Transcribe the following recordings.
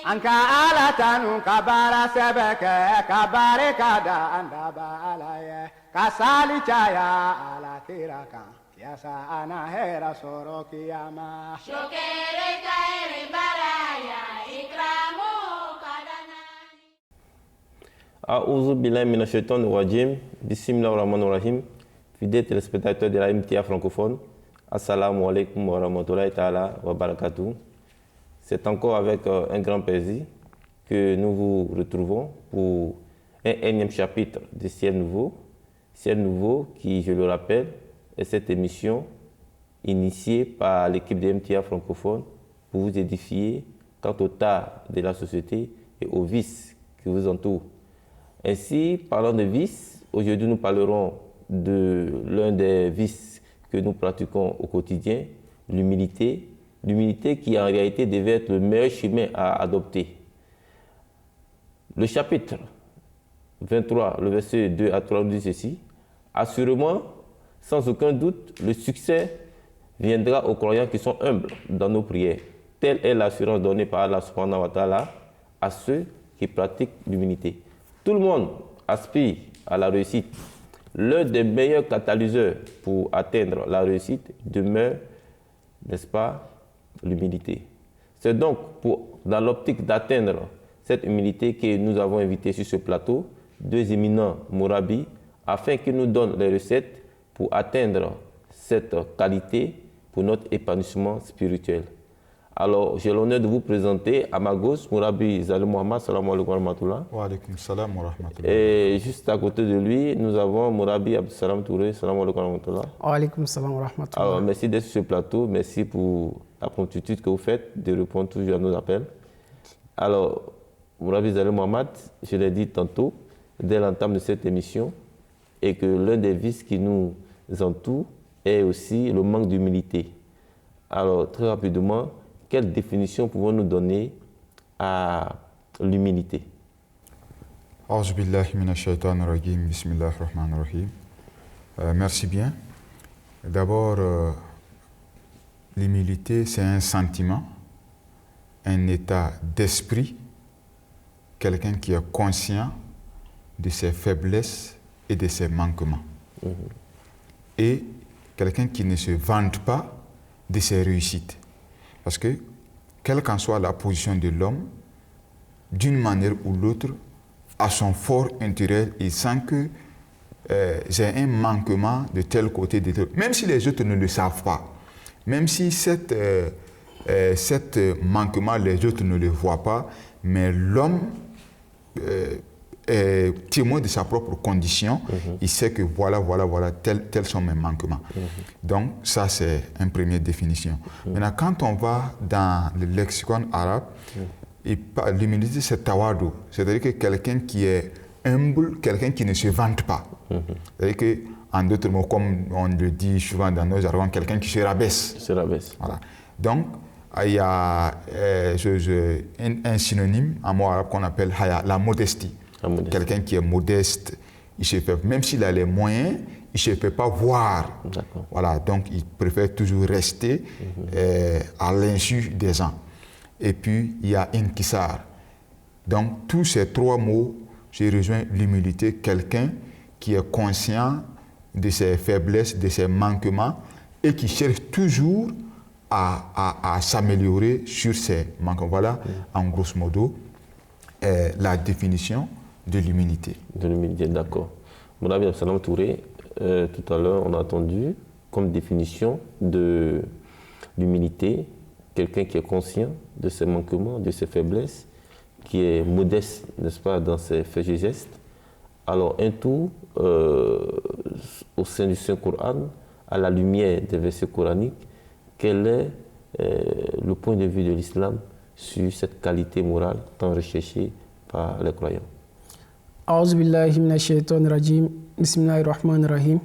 Anka ala tanu kabara sebeke kabare kada andaba alaye kasali chaya ala tiraka yasa ana hera soro kiyama shokere kaere baraya ikramu kadanani. A'udhu billahi minash shaitanir rajim. Bismillahir rahmanir rahim. Fidèles téléspectateurs de la MTA francophone, assalamu alaikum wa rahmatullahi ta'ala wa barakatuh. C'est encore avec un grand plaisir que nous vous retrouvons pour un énième chapitre de Ciel Nouveau. Ciel Nouveau qui, je le rappelle, est cette émission initiée par l'équipe de MTA francophone pour vous édifier quant au tas de la société et aux vices qui vous entourent. Ainsi, parlant de vices, aujourd'hui nous parlerons de l'un des vices que nous pratiquons au quotidien, l'humilité. L'humilité qui en réalité devait être le meilleur chemin à adopter. Le chapitre 23, le verset 2 à 3 nous dit ceci. Assurément, sans aucun doute, le succès viendra aux croyants qui sont humbles dans nos prières. Telle est l'assurance donnée par Allah subhanahu wa ta'ala à ceux qui pratiquent l'humilité. Tout le monde aspire à la réussite. L'un des meilleurs catalyseurs pour atteindre la réussite demeure, n'est-ce pas, l'humilité. C'est donc dans l'optique d'atteindre cette humilité que nous avons invité sur ce plateau deux éminents Mourabis afin qu'ils nous donnent les recettes pour atteindre cette qualité pour notre épanouissement spirituel. Alors, j'ai l'honneur de vous présenter à ma gauche Mourabi Zalou Mohamed, salam alaikum wa rahmatullah. Wa alaikum salam wa rahmatullah. Et juste à côté de lui, nous avons Mourabi Abdussalam Touré, salam alaikum wa rahmatullah. Wa alaikum salam wa rahmatullah. Alors, merci d'être sur ce plateau, merci pour la promptitude que vous faites de répondre toujours à nos appels. Alors, Mourabi Zalou Mohamed, je l'ai dit tantôt, dès l'entame de cette émission, et que l'un des vices qui nous entoure est aussi le manque d'humilité. Alors, très rapidement, quelle définition pouvons-nous donner à l'humilité? A'udhu billahi minash shaitanir rajim. Bismillahir rahmanir rahim. Merci bien. D'abord, l'humilité, c'est un sentiment, un état d'esprit, quelqu'un qui est conscient de ses faiblesses et de ses manquements. Et quelqu'un qui ne se vante pas de ses réussites. Parce que, quelle qu'en soit la position de l'homme, d'une manière ou l'autre, à son fort intérêt, il sent que j'ai un manquement de tel côté, de tel. Même si les autres ne le savent pas, même si cet manquement, les autres ne le voient pas, mais l'homme est témoin de sa propre condition, il sait que voilà, tels sont mes manquements. Donc, ça, c'est une première définition. Maintenant, quand on va dans le lexicon arabe, l'humilité, c'est tawadu, c'est-à-dire que quelqu'un qui est humble, quelqu'un qui ne se vante pas. C'est-à-dire que, en d'autres mots, comme on le dit souvent dans nos jargons, quelqu'un qui se rabaisse. Voilà. Donc, il y a un synonyme en mot arabe qu'on appelle haya, la modestie. Quelqu'un qui est modeste, il se fait, même s'il a les moyens, il ne se fait pas voir. Voilà, donc il préfère toujours rester à l'insu des gens. Et puis, il y a inkisar. Donc, tous ces trois mots, je rejoins l'humilité, quelqu'un qui est conscient de ses faiblesses, de ses manquements et qui cherche toujours à s'améliorer sur ses manquements. Voilà, en grosso modo, la définition de l'humilité. De l'humilité, d'accord. Mourabi Abdussalam Touré, tout à l'heure, on a entendu comme définition de l'humilité, quelqu'un qui est conscient de ses manquements, de ses faiblesses, qui est modeste, n'est-ce pas, dans ses faits et gestes. Alors, un tout, au sein du Saint-Coran, à la lumière des versets coraniques, quel est le point de vue de l'islam sur cette qualité morale tant recherchée par les croyants? A'udhu billahi minash shaitanir rajim. Bismillahir rahmanir rahim.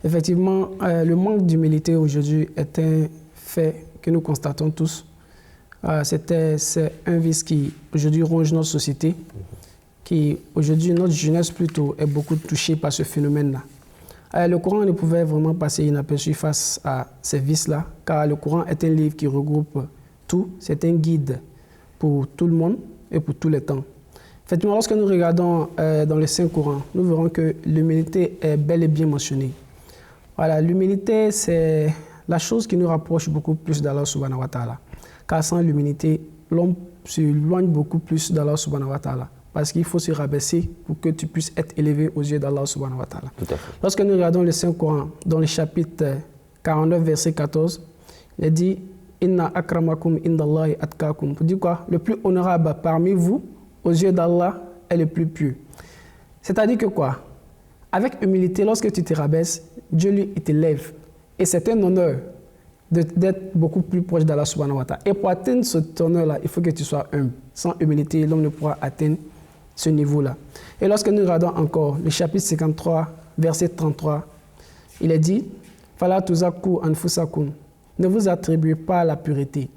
Effectivement, le manque d'humilité aujourd'hui est un fait que nous constatons tous. C'est un vice qui aujourd'hui ronge notre société, qui qui aujourd'hui, notre jeunesse plutôt, est beaucoup touchée par ce phénomène-là. Le Coran ne pouvait vraiment passer inaperçu face à ces vices-là, car le Coran est un livre qui regroupe tout, c'est un guide pour tout le monde et pour tous les temps. Effectivement, lorsque nous regardons dans le Saint-Coran, nous verrons que l'humilité est bel et bien mentionnée. Voilà, l'humilité, c'est la chose qui nous rapproche beaucoup plus d'Allah subhanahu wa ta'ala. Car sans l'humilité, l'homme s'éloigne beaucoup plus d'Allah subhanahu wa ta'ala. Parce qu'il faut se rabaisser pour que tu puisses être élevé aux yeux d'Allah subhanahu wa ta'ala. Tout à fait. Lorsque nous regardons le Saint-Coran, dans le chapitre 49, verset 14, il dit « Inna akramakum indallahi atkakum » pour dire quoi? Le plus honorable parmi vous, aux yeux d'Allah, est le plus pieux. C'est-à-dire que quoi? Avec humilité, lorsque tu te rabaisses, Dieu lui, il t'élève. Et c'est un honneur d'être beaucoup plus proche d'Allah subhanahu wa ta'ala. Et pour atteindre cet honneur-là, il faut que tu sois humble. Sans humilité, l'homme ne pourra atteindre ce niveau-là. Et lorsque nous regardons encore le chapitre 53, verset 33, il est dit « Fala tuzaku anfusakum » ne vous attribuez pas la pureté.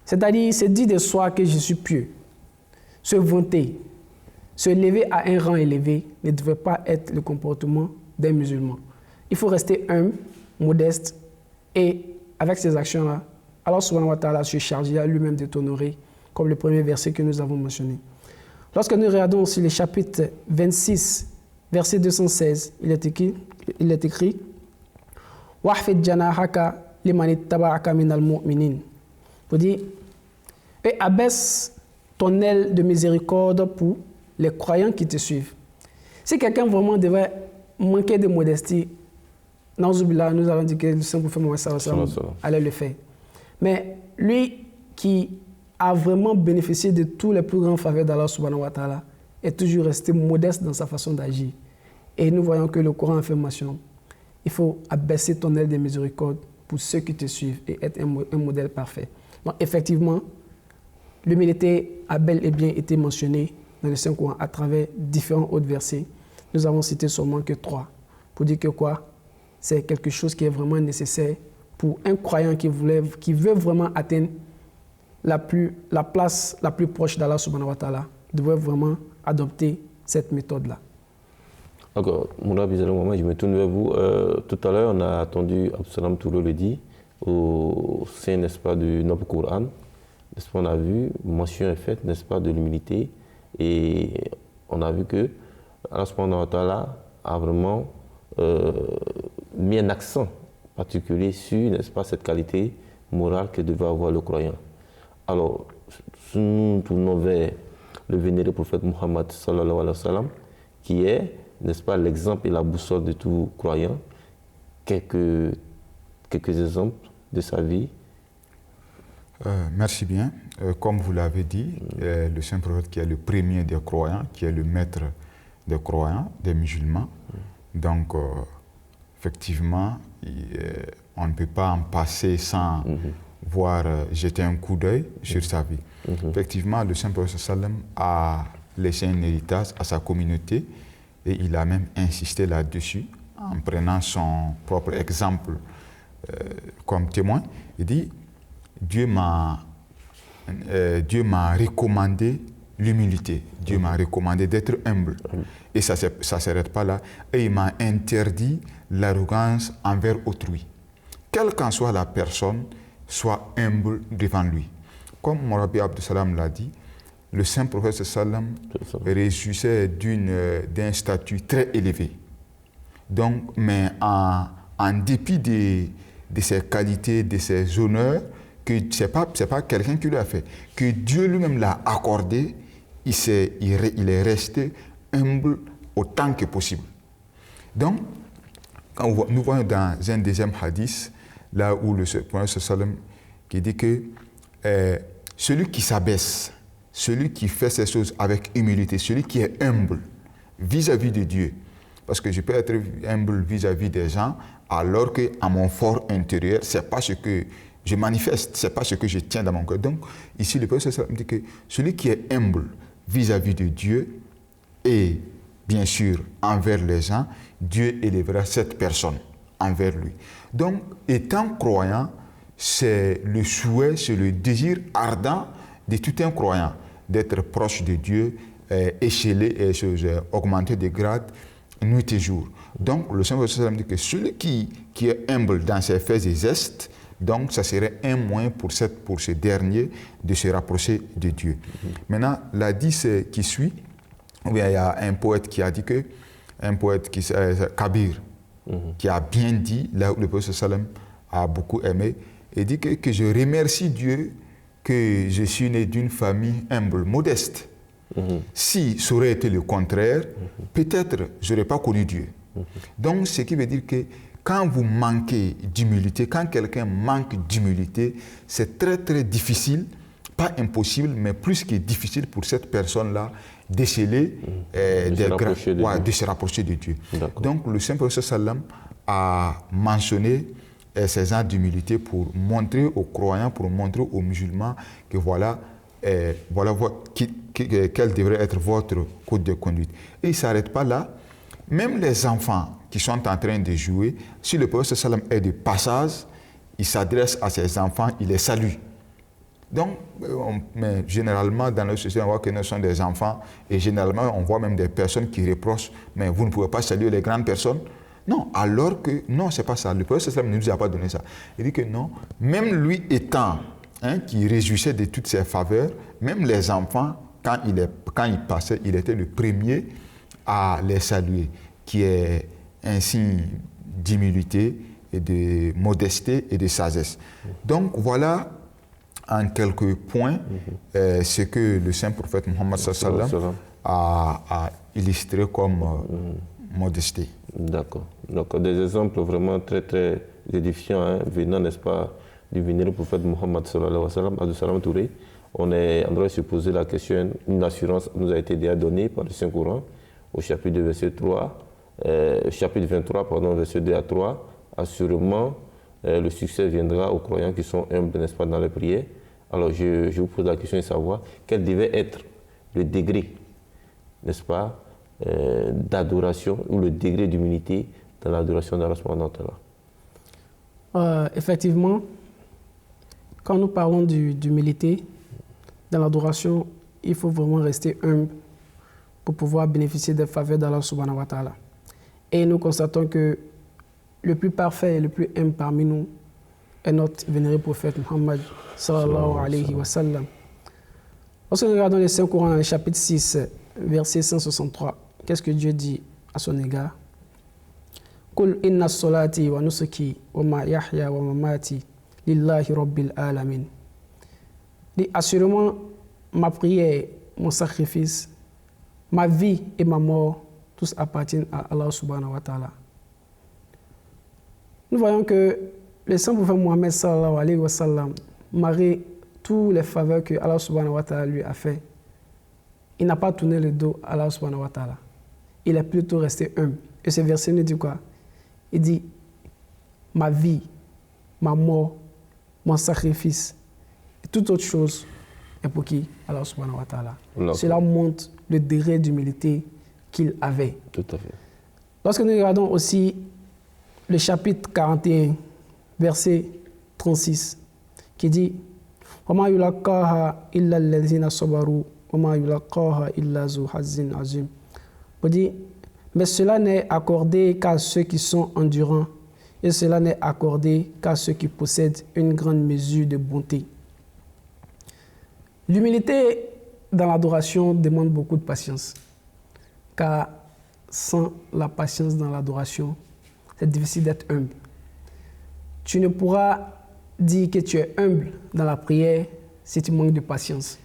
C'est-à-dire, c'est dit de soi que je suis pieux. Se vanter, se lever à un rang élevé ne devait pas être le comportement d'un musulman. Il faut rester humble, modeste et avec ces actions-là, Allah subhanahu wa ta'ala se chargera lui-même de t'honorer, comme le premier verset que nous avons mentionné. Lorsque nous regardons aussi le chapitre 26, verset 216, il est écrit « Wahfid janahaka liman ittaba'aka minal mu'minin » pour dire « Et abaisse ton aile de miséricorde pour les croyants qui te suivent. » Si quelqu'un vraiment devait manquer de modestie, nous allons dire que le Saint-Prophète Mohammed allait le faire. Mais lui qui a vraiment bénéficié de tous les plus grands faveurs d'Allah subhanahu wa ta'ala est toujours resté modeste dans sa façon d'agir. Et nous voyons que le Coran a fait mention. Il faut abaisser ton aile de miséricorde pour ceux qui te suivent et être un modèle parfait. Donc effectivement, l'humilité a bel et bien été mentionnée dans le Saint-Coran à travers différents autres versets. Nous avons cité seulement que 3 pour dire que quoi? C'est quelque chose qui est vraiment nécessaire pour un croyant qui veut vraiment atteindre la place la plus proche d'Allah subhanahu wa ta'ala, devrait vraiment adopter cette méthode-là. D'accord. Mouna Bizalou Mohamed, je me tourne vers vous. Tout à l'heure, on a entendu Absalam Touro le dit au sein, n'est-ce pas, du Noble Coran. N'est-ce pas, on a vu, mention est faite, n'est-ce pas, de l'humilité. Et on a vu que Allah subhanahu wa ta'ala a vraiment mis un accent particulier sur, n'est-ce pas, cette qualité morale que devait avoir le croyant. Alors, si nous tournons vers le vénéré prophète Muhammad sallallahu alayhi wa sallam, qui est, n'est-ce pas, l'exemple et la boussole de tout croyant, quelques exemples de sa vie. Merci bien. Comme vous l'avez dit, le saint prophète qui est le premier des croyants, qui est le maître des croyants, des musulmans. Donc, effectivement, on ne peut pas en passer sans voir jeter un coup d'œil sur sa vie. Effectivement, le saint prophète sallam a laissé un héritage à sa communauté et il a même insisté là-dessus en prenant son propre exemple comme témoin. Il dit Dieu m'a recommandé l'humilité, Dieu m'a recommandé d'être humble. Et ça ne s'arrête pas là. Et il m'a interdit l'arrogance envers autrui. Quelle qu'en soit la personne, sois humble devant lui. Comme Morabi Abdou Salam l'a dit, le saint prophète sallam réjouissait d'un statut très élevé. Donc, mais en dépit de ses qualités, de ses honneurs, que ce n'est pas quelqu'un qui lui a fait, que Dieu lui-même l'a accordé, il est resté humble autant que possible. Donc, nous voyons dans un deuxième hadith, là où le prophète sallam qui dit que celui qui s'abaisse, celui qui fait ces choses avec humilité, celui qui est humble vis-à-vis de Dieu, parce que je peux être humble vis-à-vis des gens, alors qu'à mon fort intérieur, ce n'est pas ce que je manifeste, ce n'est pas ce que je tiens dans mon cœur. Donc, ici, le prophète sallam dit que celui qui est humble vis-à-vis de Dieu et bien sûr envers les gens, Dieu élèvera cette personne envers lui. Donc, étant croyant, c'est le souhait, c'est le désir ardent de tout un croyant d'être proche de Dieu, écheler et augmenter de grade nuit et jour. Donc le Seigneur dit que celui qui est humble dans ses faits et gestes, donc ça serait un moyen pour ce dernier de se rapprocher de Dieu. Maintenant, l'hadith qui suit, il y a un poète qui a dit que, Kabir, qui a bien dit, là où le prophète sallam a beaucoup aimé, et dit que je remercie Dieu que je suis né d'une famille humble, modeste. Si ça aurait été le contraire, peut-être je n'aurais pas connu Dieu. Donc, ce qui veut dire que quand vous manquez d'humilité, quand quelqu'un manque d'humilité, c'est très très difficile, pas impossible, mais plus que difficile pour cette personne-là d'écheler, de se rapprocher de Dieu. Donc le Saint-Prophète sallam a mentionné ces actes d'humilité pour montrer aux croyants, pour montrer aux musulmans que voilà quelle devrait être votre code de conduite. Et il ne s'arrête pas là. Même les enfants qui sont en train de jouer, si le prophète sallam est de passage, il s'adresse à ses enfants, il les salue. Donc, mais généralement, dans notre société, on voit que nous sommes des enfants et généralement, on voit même des personnes qui reprochent, mais vous ne pouvez pas saluer les grandes personnes. Non, alors que, non, c'est pas ça. Le prophète sallam ne nous a pas donné ça. Il dit que non, même lui étant, qui réjouissait de toutes ses faveurs, même les enfants, quand il passait, il était le premier à les saluer, qui est un signe d'humilité et de modestie et de sagesse. Donc voilà en quelques points ce que le saint prophète Mohammed sallam a illustré comme modestie. D'accord. Donc des exemples vraiment très très édifiants venant, n'est-ce pas, du vénéré prophète Mohammed sallam Touré. On est en train de se poser la question, une assurance nous a été déjà donnée par le Saint-Coran au chapitre 2, verset 3, chapitre 23, pardon, verset 2 à 3. Assurément, le succès viendra aux croyants qui sont humbles, n'est-ce pas, dans les prières. Alors je vous pose la question de savoir quel devait être le degré, n'est-ce pas, d'adoration ou le degré d'humilité dans l'adoration d'Allah subhanahu wa ta'ala. Effectivement, quand nous parlons d'humilité, dans l'adoration, il faut vraiment rester humble pour pouvoir bénéficier des faveurs d'Allah subhanahu wa ta'ala. Et nous constatons que le plus parfait et le plus humble parmi nous est notre vénéré prophète Muhammad sallallahu alayhi wa sallam. Lorsque nous regardons les Saint-Coran dans le chapitre 6, verset 163, qu'est-ce que Dieu dit à son égard? Qul inna salati wa nusuki wa ma yahya wa mamati lillahi rabbil alamin. Dit assurément, ma prière, mon sacrifice, ma vie et ma mort, tous appartiennent à Allah subhanahu wa ta'ala. Nous voyons que le saint prophète Mohammed sallallahu alayhi wa sallam, malgré toutes les faveurs que Allah subhanahu wa ta'ala lui a fait, il n'a pas tourné le dos à Allah subhanahu wa ta'ala. Il est plutôt resté humble. Et ce verset nous dit quoi? Il dit, ma vie, ma mort, mon sacrifice, et toute autre chose est pour qui? Allah subhanahu wa ta'ala. Cela montre le degré d'humilité qu'il avait. Tout à fait. Lorsque nous regardons aussi le chapitre 41, verset 36, qui dit وَمَا يُلَقَّاهَا إِلَّا الَّذِينَ صَبَرُوا وَمَا يُلَقَّاهَا إِلَّا ذُو حَظٍّ عَظِيمٍ. On dit, mais cela n'est accordé qu'à ceux qui sont endurants, et cela n'est accordé qu'à ceux qui possèdent une grande mesure de bonté. L'humilité dans l'adoration demande beaucoup de patience, car sans la patience dans l'adoration, c'est difficile d'être humble. Tu ne pourras dire que tu es humble dans la prière si tu manques de patience,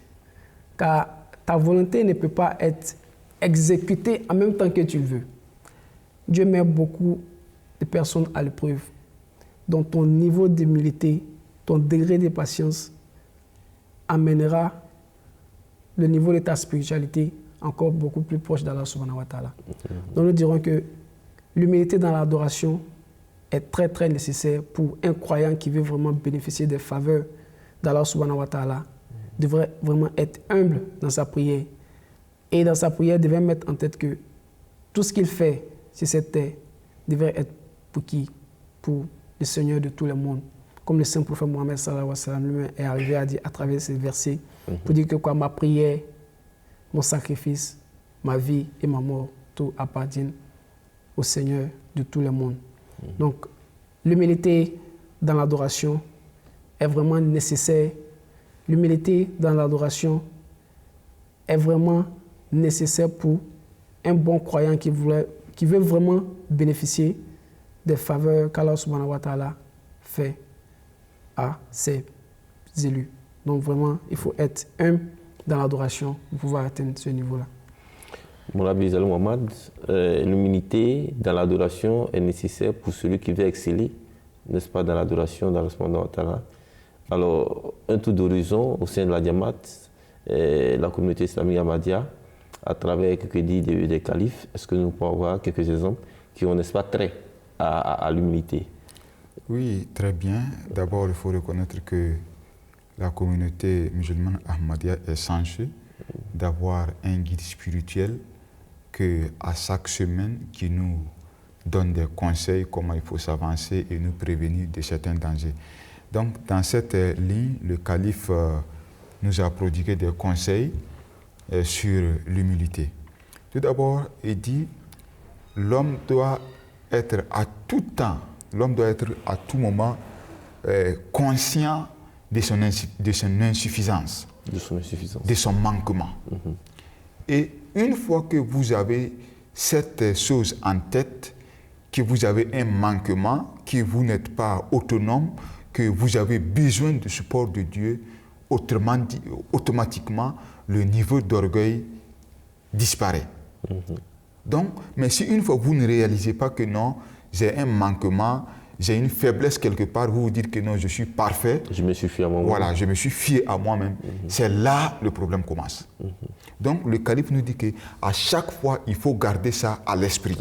car ta volonté ne peut pas être exécutée en même temps que tu le veux. Dieu met beaucoup de personnes à l'épreuve, dont ton niveau d'humilité, ton degré de patience amènera le niveau de ta spiritualité encore beaucoup plus proche d'Allah subhanahu wa ta'ala. Donc nous dirons que l'humilité dans l'adoration est très très nécessaire pour un croyant qui veut vraiment bénéficier des faveurs d'Allah subhanahu wa ta'ala. Devrait vraiment être humble dans sa prière. Et dans sa prière, devrait mettre en tête que tout ce qu'il fait sur cette terre devrait être pour qui? Pour le Seigneur de tous les mondes. Comme le saint prophète Mohammed sallallahu alayhi wa sallam lui est arrivé à dire à travers ces versets, pour dire que quoi, ma prière, mon sacrifice, ma vie et ma mort, tout appartiennent au Seigneur de tout le monde. Donc, l'humilité dans l'adoration est vraiment nécessaire. L'humilité dans l'adoration est vraiment nécessaire pour un bon croyant qui veut vraiment bénéficier des faveurs qu'Allah subhanahu wa ta'ala fait à ses élus. Donc vraiment, il faut être humble dans l'adoration pour pouvoir atteindre ce niveau-là. Mon Rabbi Zal Mohamed, l'humilité dans l'adoration est nécessaire pour celui qui veut exceller, n'est-ce pas, dans l'adoration d'Allah subhanahu wa ta'ala. Alors, un tour d'horizon au sein de la Jamaat, la communauté islamique Ahmadiyya, à travers quelques dits des califes, est-ce que nous pouvons avoir quelques exemples qui ont, n'est-ce pas, trait à l'humilité? Oui, très bien. D'abord, il faut reconnaître que la communauté musulmane Ahmadiyya est censée d'avoir un guide spirituel à chaque semaine qui nous donne des conseils, comment il faut s'avancer et nous prévenir de certains dangers. Donc, dans cette ligne, le calife nous a prodigué des conseils sur l'humilité. Tout d'abord, il dit, l'homme doit être à tout temps, l'homme doit être à tout moment conscient de son insuffisance, de son manquement. Et une fois que vous avez cette chose en tête, que vous avez un manquement, que vous n'êtes pas autonome, que vous avez besoin du support de Dieu, automatiquement, le niveau d'orgueil disparaît. Donc, mais si une fois vous ne réalisez pas que non, j'ai un manquement, j'ai une faiblesse quelque part, vous vous dites que non, je suis parfait. Je me suis fié à moi-même. Voilà, je me suis fié à moi-même. C'est là le problème commence. Donc, le calife nous dit qu'à chaque fois, il faut garder ça à l'esprit.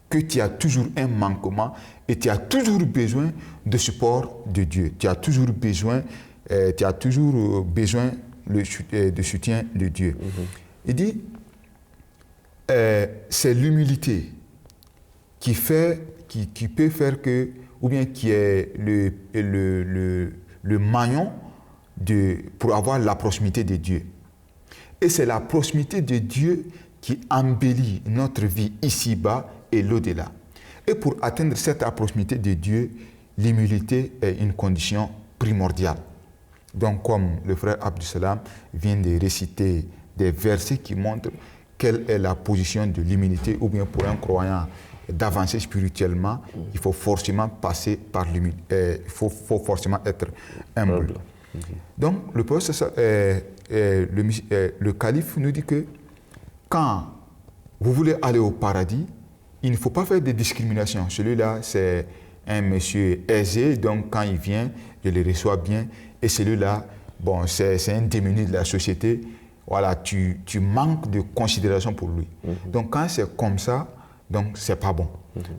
Que tu as toujours un manquement et tu as toujours besoin de support de Dieu. Tu as toujours besoin de soutien de Dieu. Il dit, c'est l'humilité qui peut faire que, ou bien qui est le maillon pour avoir la proximité de Dieu. Et c'est la proximité de Dieu qui embellit notre vie ici-bas et l'au-delà. Et pour atteindre cette proximité de Dieu, l'humilité est une condition primordiale. Donc, comme le frère Abdou Salam vient de réciter des versets qui montrent quelle est la position de l'humilité, ou bien pour un croyant d'avancer spirituellement, il faut forcément passer par l'humilité, il faut forcément être humble. Donc, le calife nous dit que quand vous voulez aller au paradis, il ne faut pas faire de discrimination. Celui-là, c'est un monsieur aisé, donc quand il vient, je le reçois bien. Et celui-là, bon, c'est un démuni de la société. Voilà, tu manques de considération pour lui. Donc quand c'est comme ça, donc c'est pas bon.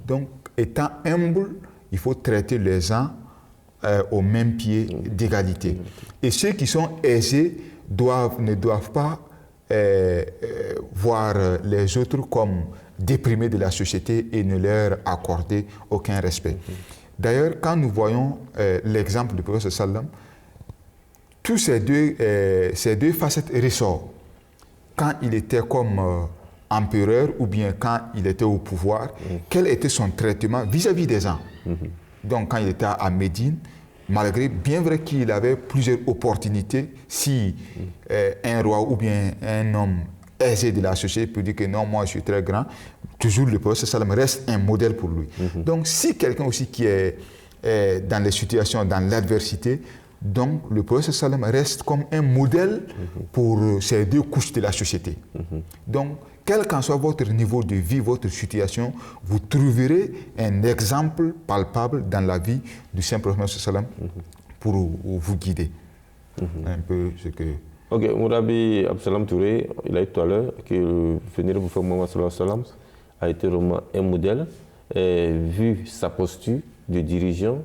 Donc étant humble, il faut traiter les gens au même pied d'égalité. Et ceux qui sont aisés ne doivent pas voir les autres comme déprimés de la société et ne leur accorder aucun respect. D'ailleurs, quand nous voyons l'exemple du prophète sallam, tous ces deux facettes ressortent. Quand il était comme empereur ou bien quand il était au pouvoir, quel était son traitement vis-à-vis des gens. Donc quand il était à Médine, malgré bien vrai qu'il avait plusieurs opportunités, si un roi ou bien un homme aisé de la société peut dire que non, moi je suis très grand, toujours le prophète sallam reste un modèle pour lui. Donc si quelqu'un aussi qui est dans les situations, dans l'adversité, donc le prophète sallam reste comme un modèle pour ces deux couches de la société. Donc quel qu'en soit votre niveau de vie, votre situation, vous trouverez un exemple palpable dans la vie du Saint-Prophète sallam pour vous guider. Un peu ce que... Ok, Mourabi Absalam Touré, il a dit tout à l'heure que venir vous faire Mohamed sallam a été vraiment un modèle, et vu sa posture de dirigeant,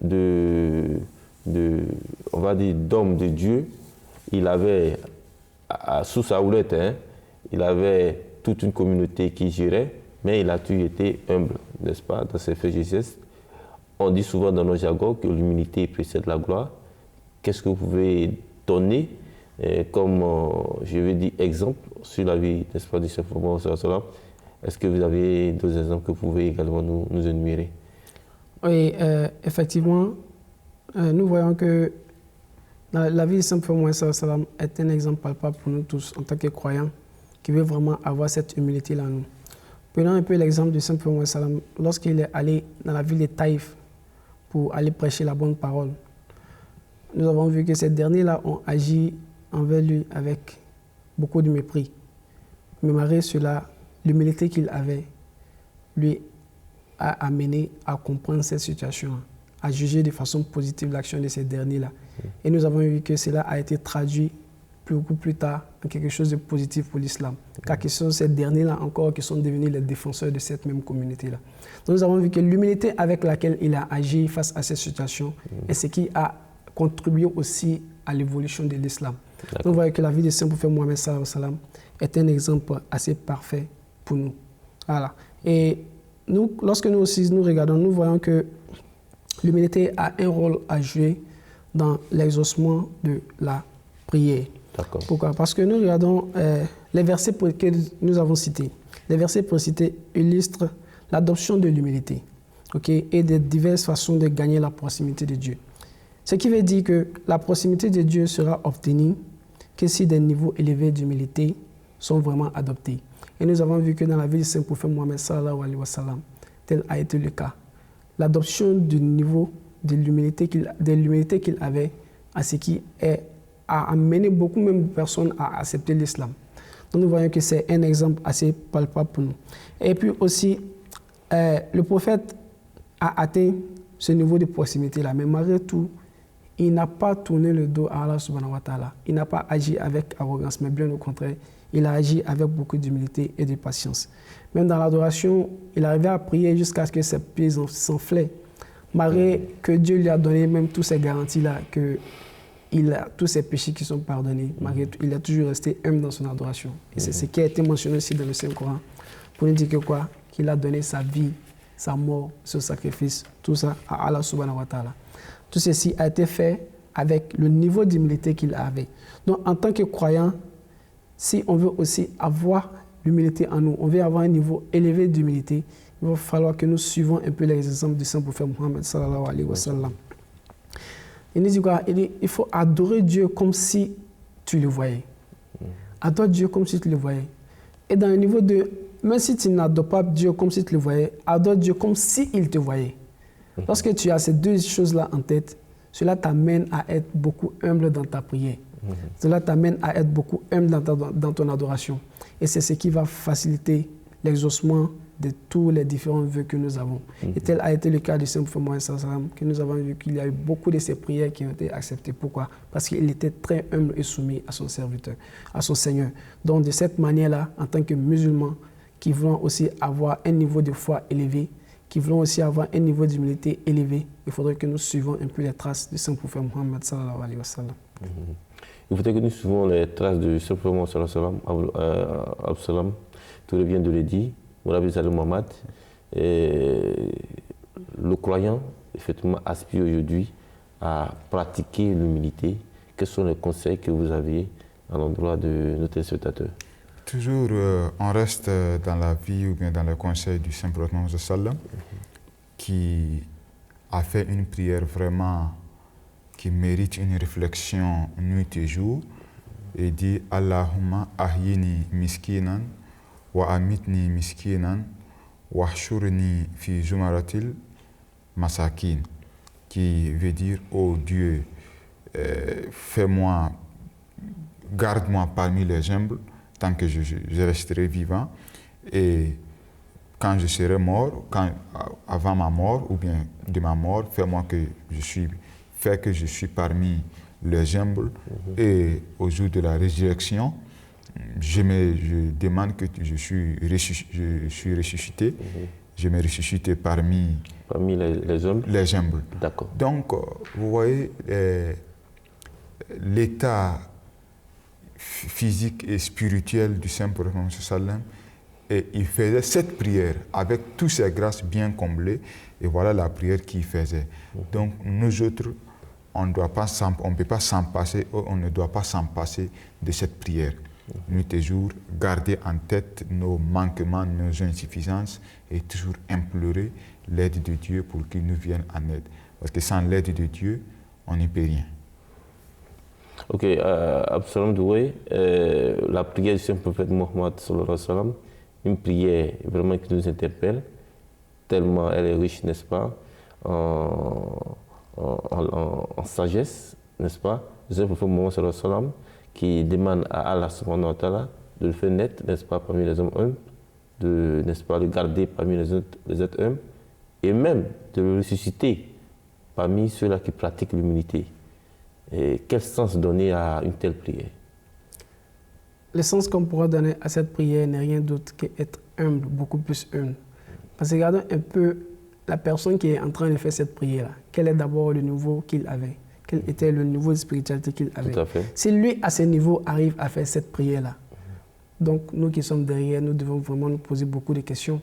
on va dire d'homme de Dieu, il avait sous sa houlette, il avait toute une communauté qui gérait, mais il a toujours été humble, n'est-ce pas, dans ses faits et gestes. On dit souvent dans nos jargons que l'humilité précède la gloire. Qu'est-ce que vous pouvez donner Et comme je vais dire exemple sur la vie, n'est-ce pas, du prophète Mohammed sallallahu alayhi wa sallam, est-ce que vous avez d'autres exemples que vous pouvez également nous énumérer? Oui, effectivement, nous voyons que la vie du saint prophète Mohammed sallallahu alayhi wa sallam est un exemple palpable pour nous tous en tant que croyants qui veut vraiment avoir cette humilité-là en nous. Prenons un peu l'exemple du saint prophète Mohammed sallallahu alayhi wa sallam lorsqu'il est allé dans la ville de Taïf pour aller prêcher la bonne parole. Nous avons vu que ces derniers-là ont agi envers lui avec beaucoup de mépris. Mais malgré cela, l'humilité qu'il avait lui a amené à comprendre cette situation, à juger de façon positive l'action de ces derniers-là. Et nous avons vu que cela a été traduit beaucoup plus tard en quelque chose de positif pour l'islam. Car ce sont ces derniers-là encore qui sont devenus les défenseurs de cette même communauté-là. Donc nous avons vu que l'humilité avec laquelle il a agi face à cette situation est ce qui a contribué aussi à l'évolution de l'islam. Donc vous voyez que la vie de saint prophète Mohammed sallallahu alayhi wa sallam est un exemple assez parfait pour nous. Voilà. Et nous, lorsque nous aussi nous regardons, nous voyons que l'humilité a un rôle à jouer dans l'exaucement de la prière. Pourquoi? Parce que nous regardons les versets que nous avons cités. Les versets précités illustrent l'adoption de l'humilité, et de diverses façons de gagner la proximité de Dieu. Ce qui veut dire que la proximité de Dieu sera obtenue que si des niveaux élevés d'humilité sont vraiment adoptés. Et nous avons vu que dans la vie du saint prophète Mohammed sallallahu alayhi wa sallam, tel a été le cas. L'adoption du niveau de l'humilité qu'il avait à ce qui a amené beaucoup même de personnes à accepter l'islam. Donc nous voyons que c'est un exemple assez palpable pour nous. Et puis aussi, le prophète a atteint ce niveau de proximité-là, mais malgré tout, il n'a pas tourné le dos à Allah subhanahu wa ta'ala. Il n'a pas agi avec arrogance, mais bien au contraire, il a agi avec beaucoup d'humilité et de patience. Même dans l'adoration, il arrivait à prier jusqu'à ce que ses pieds s'enflaient. Malgré que Dieu lui a donné même toutes ces garanties-là, qu'il a tous ses péchés qui sont pardonnés, malgré tout, il a toujours resté humble dans son adoration. Et c'est ce qui a été mentionné aussi dans le Saint-Coran, pour nous dire que quoi? Qu'il a donné sa vie, sa mort, ce sacrifice, tout ça à Allah subhanahu wa ta'ala. Tout ceci a été fait avec le niveau d'humilité qu'il avait. Donc, en tant que croyant, si on veut aussi avoir l'humilité en nous, on veut avoir un niveau élevé d'humilité, il va falloir que nous suivons un peu les exemples du saint prophète Mohammed sallallahu alayhi wa sallam. Il nous dit quoi? Il faut adorer Dieu comme si tu le voyais. Adore Dieu comme si tu le voyais. Et dans le niveau de, même si tu n'adores pas Dieu comme si tu le voyais, adore Dieu comme s'il te voyait. Lorsque tu as ces deux choses-là en tête, cela t'amène à être beaucoup humble dans ta prière. Cela t'amène à être beaucoup humble dans ton adoration. Et c'est ce qui va faciliter l'exaucement de tous les différents vœux que nous avons. Et tel a été le cas du saint prophète Mohammed sallallahu alayhi wa sallam, que nous avons vu qu'il y a eu beaucoup de ces prières qui ont été acceptées. Pourquoi? Parce qu'il était très humble et soumis à son serviteur, à son Seigneur. Donc de cette manière-là, en tant que musulmans qui voulons aussi avoir un niveau de foi élevé, qui voulons aussi avoir un niveau d'humilité élevé, il faudrait que nous suivions un peu les traces du saint prophète Mohammed sallallahu alayhi wa sallam. Il faudrait que nous suivions les traces du saint prophète Mohammed sallallahu alayhi wa sallam. Tout vient de le dire. Mohammed, le croyant, effectivement, aspire aujourd'hui à pratiquer l'humilité. Quels sont les conseils que vous avez à l'endroit de nos téléspectateurs? Toujours, on reste dans la vie ou bien dans le conseil du saint prophète Mohammed sallam, qui a fait une prière vraiment qui mérite une réflexion nuit et jour, et dit Allahumma ahyini miskinan wa amitni miskinan wa hshurni fi zumaratil masakin, qui veut dire ô Dieu, fais-moi, garde-moi parmi les humbles tant que je resterai vivant, et quand je serai mort, avant ma mort ou bien de ma mort, fais-moi que je suis parmi les humbles, et au jour de la résurrection, je demande que je suis ressuscité, je me ressuscité parmi les humbles. Les humbles. D'accord. Donc, vous voyez, l'état physique et spirituel du saint prophète Mohammed sallam, et il faisait cette prière avec toutes ses grâces bien comblées, et voilà la prière qu'il faisait. Donc, nous autres, on ne peut pas s'en passer, on ne doit pas s'en passer de cette prière. Nuit et jour, garder en tête nos manquements, nos insuffisances et toujours implorer l'aide de Dieu pour qu'il nous vienne en aide. Parce que sans l'aide de Dieu, on n'y peut rien. Ok, Absalom Doué, la prière du Saint-Prophète Mohammed sallallahu alayhi wa sallam, une prière vraiment qui nous interpelle, tellement elle est riche, n'est-ce pas, en sagesse, n'est-ce pas, le Saint-Prophète Mohammed sallallahu alayhi wa sallam, qui demande à Allah subhanahu wa ta'ala de le faire naître, n'est-ce pas, parmi les hommes humbles, n'est-ce pas, de le garder parmi les êtres humbles, et même de le ressusciter parmi ceux-là qui pratiquent l'humilité. Et quel sens donner à une telle prière? Le sens qu'on pourra donner à cette prière n'est rien d'autre qu'être humble, beaucoup plus humble. Parce que regardons un peu la personne qui est en train de faire cette prière-là. Quel est d'abord le niveau qu'il avait? Quel était le niveau de spiritualité qu'il avait? Tout à fait. Si lui, à ce niveau, arrive à faire cette prière-là, donc nous qui sommes derrière, nous devons vraiment nous poser beaucoup de questions.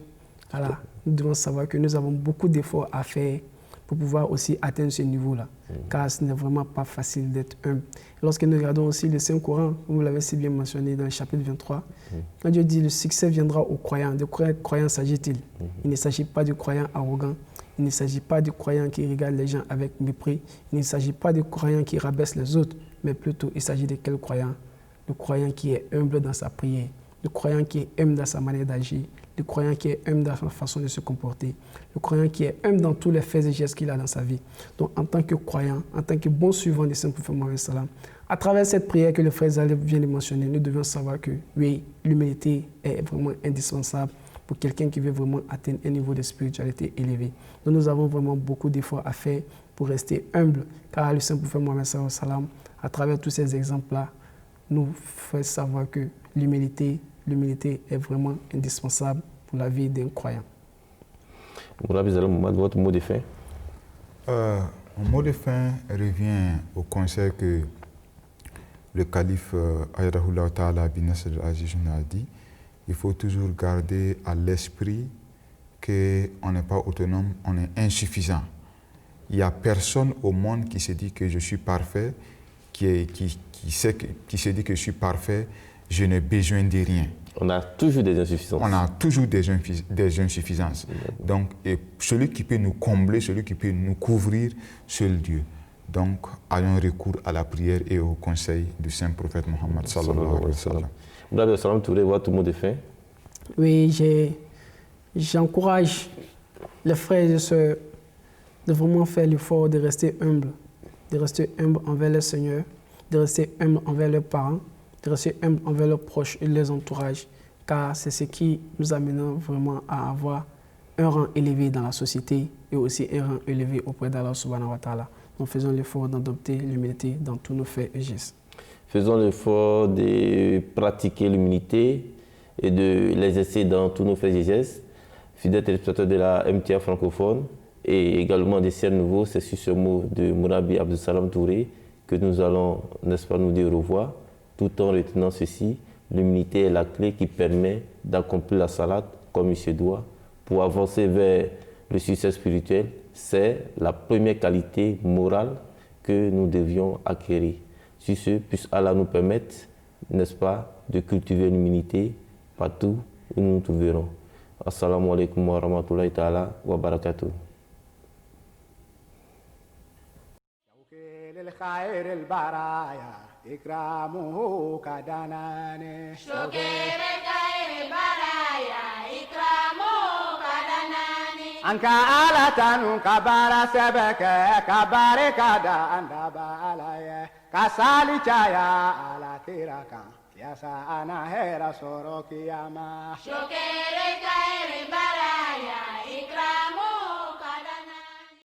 Voilà. Nous devons savoir que nous avons beaucoup d'efforts à faire pour pouvoir aussi atteindre ce niveau-là. Car ce n'est vraiment pas facile d'être humble. Lorsque nous regardons aussi le Saint-Coran, comme vous l'avez si bien mentionné dans le chapitre 23, quand Dieu dit le succès viendra aux croyants, de quel croyant s'agit-il? Il ne s'agit pas du croyant arrogant, il ne s'agit pas du croyant qui regarde les gens avec mépris, il ne s'agit pas du croyant qui rabaisse les autres, mais plutôt il s'agit de quel croyant? Le croyant qui est humble dans sa prière, le croyant qui est humble dans sa manière d'agir, le croyant qui est humble dans sa façon de se comporter, le croyant qui est humble dans tous les faits et gestes qu'il a dans sa vie. Donc, en tant que croyant, en tant que bon suivant du Saint-Prophète Mohammed sallam, à travers cette prière que le frère Zaleb vient de mentionner, nous devons savoir que, oui, l'humilité est vraiment indispensable pour quelqu'un qui veut vraiment atteindre un niveau de spiritualité élevé. Donc, nous avons vraiment beaucoup d'efforts à faire pour rester humble, car le Saint-Prophète Mohammed sallam, à travers tous ces exemples-là, nous fait savoir que l'humilité est vraiment indispensable pour la vie d'un croyant. Votre mot de fin? Mon mot de fin revient au conseil que le calife Ayadahullah Ta'ala bin Nasr al-Aziz a dit. Il faut toujours garder à l'esprit qu'on n'est pas autonome, on est insuffisant. Il n'y a personne au monde qui se dit que je suis parfait, qui se dit que je suis parfait, je n'ai besoin de rien. On a toujours des insuffisances. On a toujours des insuffisances. Donc, et celui qui peut nous combler, celui qui peut nous couvrir, seul Dieu. Donc, ayons recours à la prière et au conseil du Saint-Prophète Mohammed sallallahu alayhi wa sallam. Bravo, Salam Touré, votre mot de fin? Oui, j'encourage les frères et sœurs de vraiment faire l'effort de rester humble envers le Seigneur, de rester humble envers leurs parents, de rester humble envers leurs proches et leurs entourages, car c'est ce qui nous amène vraiment à avoir un rang élevé dans la société et aussi un rang élevé auprès d'Allah subhanahu wa ta'ala. Nous faisons l'effort d'adopter l'humilité dans tous nos faits et gestes. Faisons l'effort de pratiquer l'humilité et de l'exercer dans tous nos faits et gestes. Fidèles téléspectateurs de la MTA francophone et également des ciels nouveaux, c'est sur ce mot de Mourabi Abdou Salam Touré que nous allons, n'est-ce pas, nous dire au revoir, tout en retenant ceci: l'humilité est la clé qui permet d'accomplir la salade comme il se doit. Pour avancer vers le succès spirituel, c'est la première qualité morale que nous devions acquérir. Sur ce, puisse Allah nous permettre, n'est-ce pas, de cultiver l'humilité partout où nous nous trouverons. Assalamu alaikum wa rahmatullahi ta'ala wa barakatuh. إكرامه كدناني شكر خير البرايا إكرامه كدناني أنك آلة كبار سبك كبار كدا أندب علي كسالي جايا على تيرك يا سانا هيرا سوروك يا ما شكر